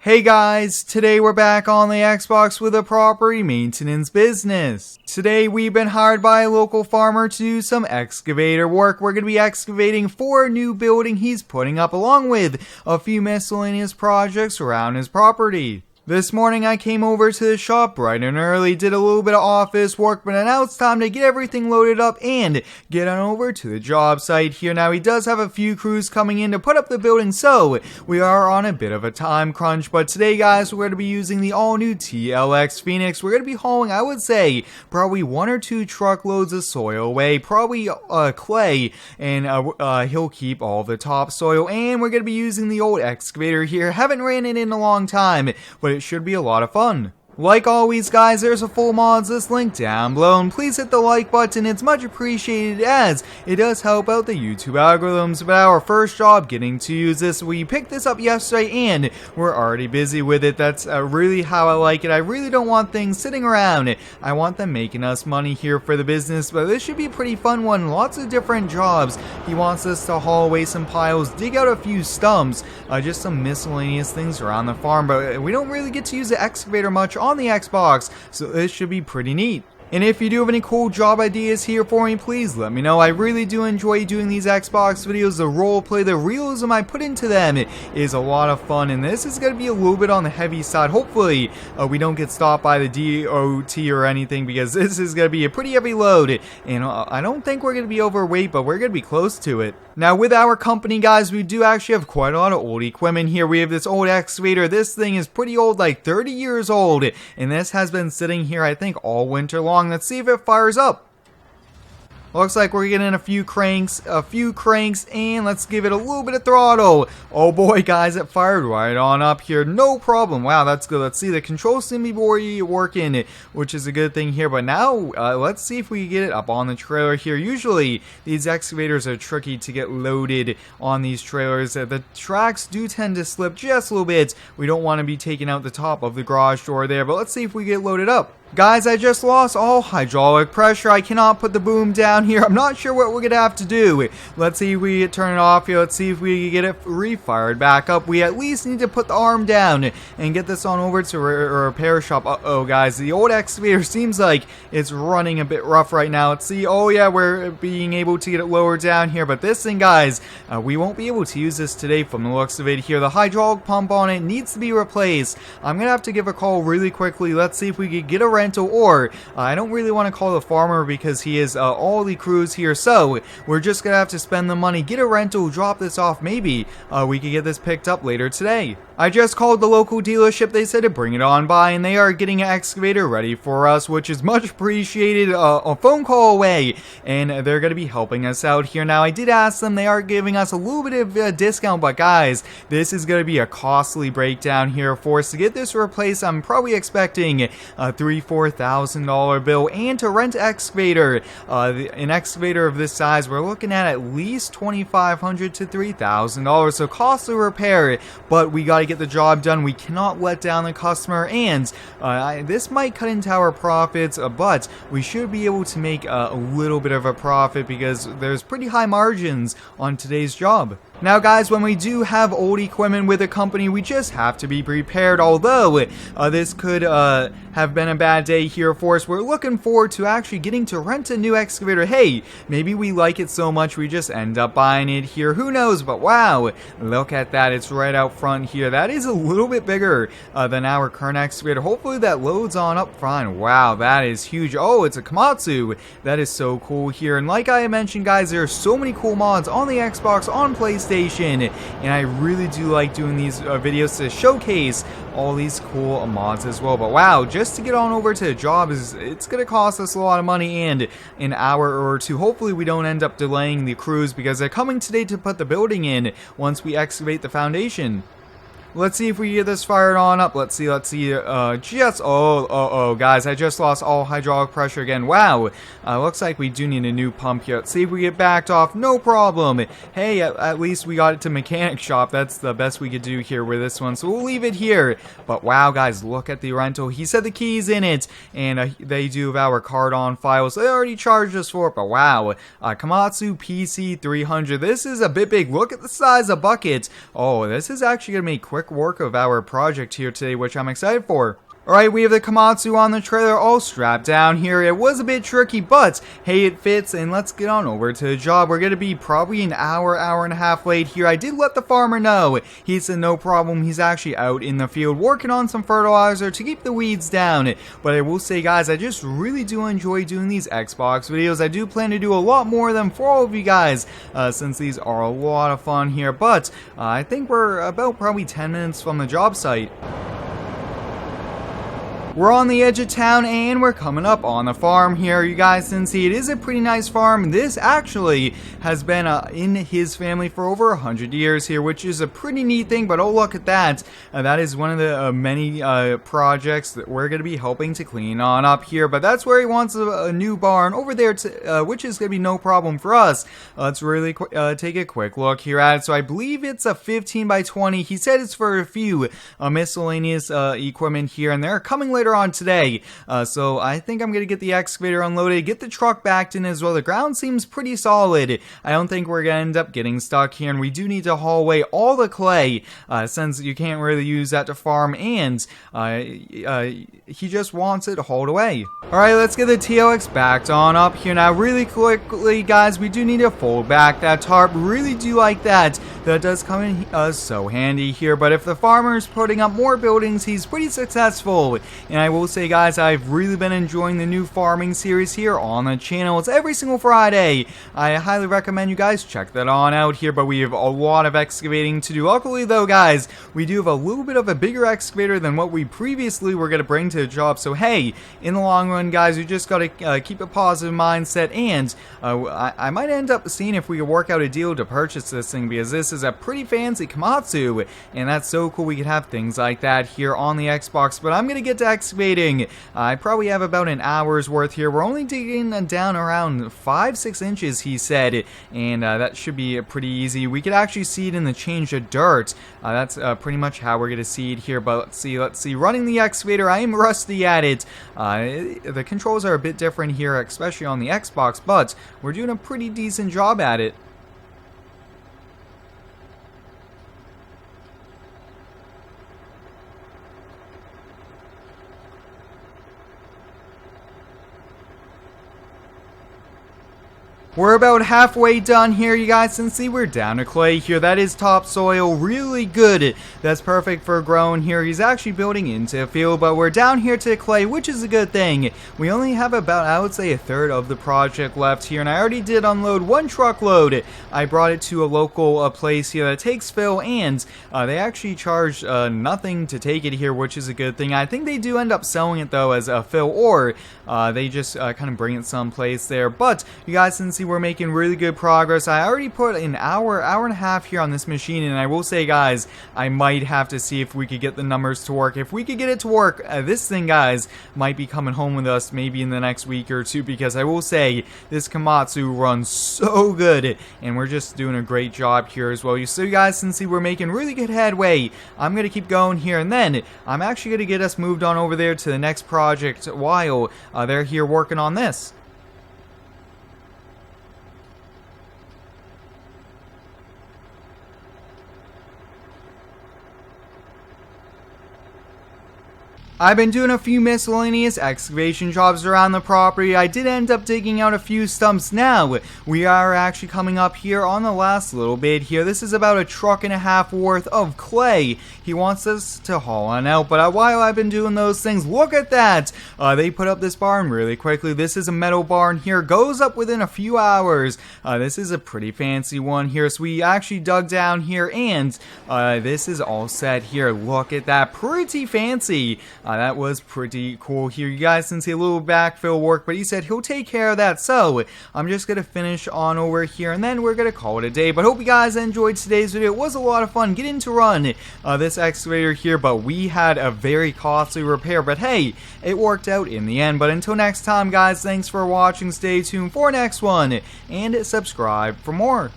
Hey guys, today we're back on the Xbox with a property maintenance business. Today we've been hired by a local farmer to do some excavator work. We're going to be excavating for a new building he's putting up along with a few miscellaneous projects around his property. This morning I came over to the shop bright and early, did a little bit of office work, but now it's time to get everything loaded up and get on over to the job site here. Now he does have a few crews coming in to put up the building, so we are on a bit of a time crunch. But today guys, we're going to be using the all new TLX Phoenix. We're going to be hauling, I would say, probably 1 or 2 truckloads of soil away, probably clay, and he'll keep all the topsoil. And we're going to be using the old excavator here. Haven't ran it in a long time, but it should be a lot of fun. Like always guys, there's a full mods list link down below, and please hit the like button, it's much appreciated as it does help out the YouTube algorithms. But our first job getting to use this, we picked this up yesterday and we're already busy with it. That's really how I like it. I really don't want things sitting around. I want them making us money here for the business, but this should be a pretty fun one. Lots of different jobs. He wants us to haul away some piles, dig out a few stumps, just some miscellaneous things around the farm, but we don't really get to use the excavator much on the Xbox, so this should be pretty neat. And if you do have any cool job ideas here for me, please let me know. I really do enjoy doing these Xbox videos. The roleplay, the realism I put into them is a lot of fun, and this is going to be a little bit on the heavy side. Hopefully we don't get stopped by the DOT or anything, because this is going to be a pretty heavy load, and I don't think we're going to be overweight, but we're going to be close to it. Now with our company guys, we do actually have quite a lot of old equipment here. We have this old excavator. This thing is pretty old, like 30 years old, and this has been sitting here I think all winter long. Let's see if it fires up. Looks like we're getting a few cranks, and let's give it a little bit of throttle. Oh boy, guys, it fired right on up here. No problem. Wow, that's good. Let's see, the controls seem to be working, which is a good thing here. But now, let's see if we can get it up on the trailer here. Usually, these excavators are tricky to get loaded on these trailers. The tracks do tend to slip just a little bit. We don't want to be taking out the top of the garage door there, but let's see if we get loaded up. Guys, I just lost all hydraulic pressure. I cannot put the boom down here. I'm not sure what we're going to have to do. Let's see if we can turn it off here. Let's see if we can get it refired back up. We at least need to put the arm down and get this on over to a repair shop. Uh-oh, guys. The old excavator seems like it's running a bit rough right now. Let's see. Oh, yeah, we're being able to get it lower down here. But this thing, guys, we won't be able to use this today from the looks of it here. The hydraulic pump on it needs to be replaced. I'm going to have to give a call really quickly. Let's see if we could get a rental, or I don't really want to call the farmer because he is all the crews here, so we're just gonna have to spend the money, get a rental, drop this off. Maybe we could get this picked up later today. I just called the local dealership. They said to bring it on by, and they are getting an excavator ready for us, which is much appreciated. A phone call away, and they're going to be helping us out here. Now, I did ask them. They are giving us a little bit of a discount, but guys, this is going to be a costly breakdown here for us. To get this replaced, I'm probably expecting a $3,000-$4,000 bill, and to rent an excavator, an excavator of this size, we're looking at least $2,500 to $3,000, so costly repair, but we got to get the job done. We cannot let down the customer, and this might cut into our profits, but we should be able to make a little bit of a profit because there's pretty high margins on today's job. Now guys, when we do have old equipment with a company, we just have to be prepared. Although this could have been a bad day here for us, we're looking forward to actually getting to rent a new excavator. Hey, maybe we like it so much we just end up buying it here. Who knows? But wow, look at that. It's right out front here. That is a little bit bigger than our current excavator. Hopefully that loads on up front. Wow, that is huge. Oh, it's a Komatsu. That is so cool here. And like I mentioned, guys, there are so many cool mods on the Xbox, on PlayStation, and I really do like doing these videos to showcase all these cool mods as well. But wow, just to get on over to a job, it's gonna cost us a lot of money and an hour or two. Hopefully we don't end up delaying the crews because they're coming today to put the building in once we excavate the foundation. Let's see if we get this fired on up. Let's see, guys, I just lost all hydraulic pressure again. Wow, looks like we do need a new pump here. Let's see if we get backed off. No problem. Hey, at least we got it to mechanic shop. That's the best we could do here with this one, so we'll leave it here. But wow, guys, look at the rental. He said the key's in it, and they do have our card on file, so they already charged us for it. But wow, Komatsu PC 300. This is a bit big. Look at the size of bucket. Oh, this is actually gonna make quick quick work of our project here today, which I'm excited for. Alright, we have the Komatsu on the trailer all strapped down here. It was a bit tricky, but hey, it fits, and let's get on over to the job. We're going to be probably an hour and a half late here. I did let the farmer know. He said no problem. He's actually out in the field working on some fertilizer to keep the weeds down. But I will say, guys, I just really do enjoy doing these Xbox videos. I do plan to do a lot more of them for all of you guys, since these are a lot of fun here. But I think we're about probably 10 minutes from the job site. We're on the edge of town and we're coming up on the farm here. You guys can see it is a pretty nice farm. This actually has been in his family for over 100 years here, which is a pretty neat thing. But oh, look at that. That is one of the many projects that we're going to be helping to clean on up here. But that's where he wants a new barn over there, which is going to be no problem for us. Let's really take a quick look here at it. So I believe it's a 15 by 20. He said it's for a few miscellaneous equipment here, and they're coming later on today, so I think I'm gonna get the excavator unloaded, get the truck backed in as well. The ground seems pretty solid. I don't think we're gonna end up getting stuck here, and we do need to haul away all the clay, since you can't really use that to farm, and he just wants it hauled away. Alright, let's get the TLX backed on up here now. Really quickly, guys, we do need to fold back that tarp. Really do like that. That does come in so handy here, but if the farmer's putting up more buildings, he's pretty successful. And I will say, guys, I've really been enjoying the new farming series here on the channel. It's every single Friday. I highly recommend you guys check that on out here, but we have a lot of excavating to do. Luckily, though, guys, we do have a little bit of a bigger excavator than what we previously were going to bring to the job. So, hey, in the long run, guys, you just got to keep a positive mindset, and I might end up seeing if we can work out a deal to purchase this thing, because this is a pretty fancy Komatsu, and that's so cool. We could have things like that here on the Xbox, but I'm going to get to excavating. I probably have about an hour's worth here. We're only digging down around 5-6 inches, he said, and that should be pretty easy. We could actually see it in the change of dirt. That's pretty much how we're going to see it here, but let's see. Running the excavator, I am rusty at it. The controls are a bit different here, especially on the Xbox, but we're doing a pretty decent job at it. We're about halfway done here, you guys can see we're down to clay here. That is topsoil, really good. That's perfect for growing here. He's actually building into a field, but we're down here to clay, which is a good thing. We only have about, I would say, a third of the project left here, and I already did unload one truckload. I brought it to a local place here that takes fill, and they actually charge nothing to take it here, which is a good thing. I think they do end up selling it, though, as a fill, or they just kind of bring it someplace there. But you guys can see we're making really good progress. I already put an hour and a half here on this machine, and I will say, guys, I might have to see if we could get the numbers to work. If we could get it to work, this thing, guys, might be coming home with us maybe in the next week or two, because I will say this Komatsu runs so good, and we're just doing a great job here as well. So you guys can see we're making really good headway. I'm going to keep going here, and then I'm actually going to get us moved on over there to the next project while they're here working on this. I've been doing a few miscellaneous excavation jobs around the property. I did end up digging out a few stumps now. We are actually coming up here on the last little bit here. This is about a truck and a half worth of clay he wants us to haul on out. But while I've been doing those things, look at that! They put up this barn really quickly. This is a metal barn here. Goes up within a few hours. This is a pretty fancy one here. So we actually dug down here, and this is all set here. Look at that. Pretty fancy. That was pretty cool here. You guys can see a little backfill work, but he said he'll take care of that. So I'm just going to finish on over here, and then we're going to call it a day. But hope you guys enjoyed today's video. It was a lot of fun getting to run this excavator here, but we had a very costly repair. But hey, it worked out in the end. But until next time, guys, thanks for watching. Stay tuned for next one, and subscribe for more.